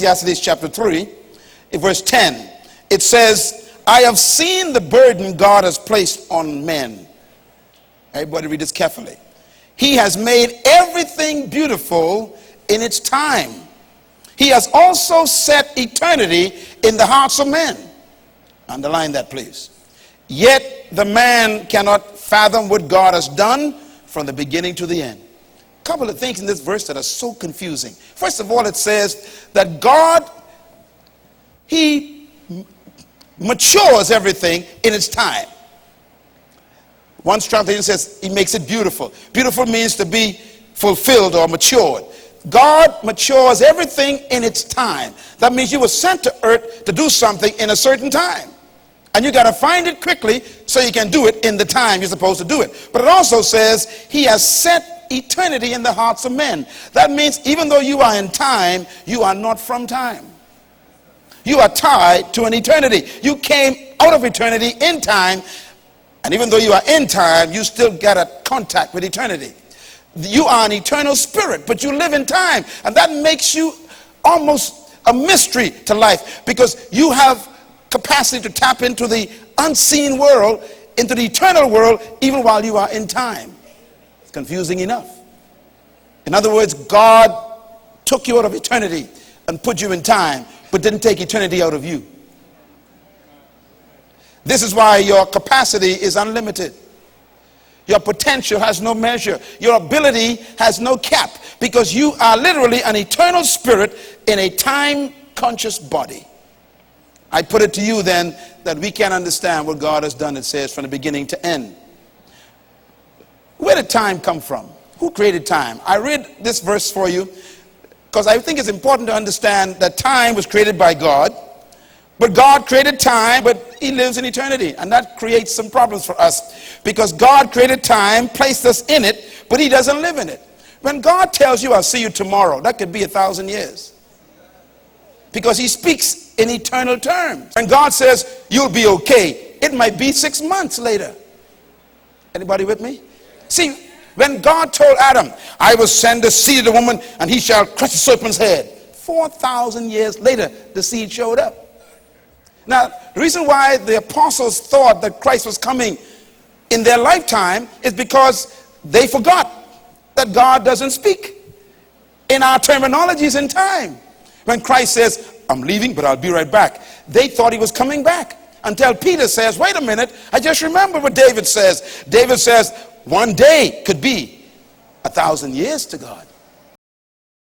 Ecclesiastes chapter 3, in verse 10, it says, I have seen the burden God has placed on men. Everybody read this carefully. He has made everything beautiful in its time. He has also set eternity in the hearts of men. Underline that, please. Yet the man cannot fathom what God has done from the beginning to the end. A couple of things in this verse that are so confusing. First of all, it says that God, he matures everything in its time. One translation says he makes it beautiful. Beautiful means to be fulfilled or matured. God matures everything in its time. That means you were sent to earth to do something in a certain time. And you got to find it quickly so you can do it in the time you're supposed to do it. But it also says he has set eternity in the hearts of men. That means even though you are in time, you are not from time. You are tied to an eternity. You came out of eternity in time. And even though you are in time, you still got a contact with eternity. You are an eternal spirit, but you live in time. And that makes you almost a mystery to life, because you have capacity to tap into the unseen world, into the eternal world, even while you are in time. It's confusing enough. In other words, God took you out of eternity and put you in time, but didn't take eternity out of you. This is why your capacity is unlimited. Your potential has no measure. Your ability has no cap, because you are literally an eternal spirit in a time-conscious body. I put it to you then that we can understand what God has done, it says, from the beginning to end. Where did time come from? Who created time? I read this verse for you because I think it's important to understand that time was created by God. But God created time, but he lives in eternity. And that creates some problems for us, because God created time, placed us in it, but he doesn't live in it. When God tells you, I'll see you tomorrow, that could be 1,000 years. Because he speaks in eternal terms. When God says, you'll be okay, it might be 6 months later. Anybody with me? See, when God told Adam, I will send the seed of the woman, and he shall crush the serpent's head. 4,000 years later, the seed showed up. Now, the reason why the apostles thought that Christ was coming in their lifetime is because they forgot that God doesn't speak in our terminologies in time. When Christ says, I'm leaving, but I'll be right back, they thought he was coming back, until Peter says, wait a minute, I just remembered what David says. David says, one day could be 1,000 years to God.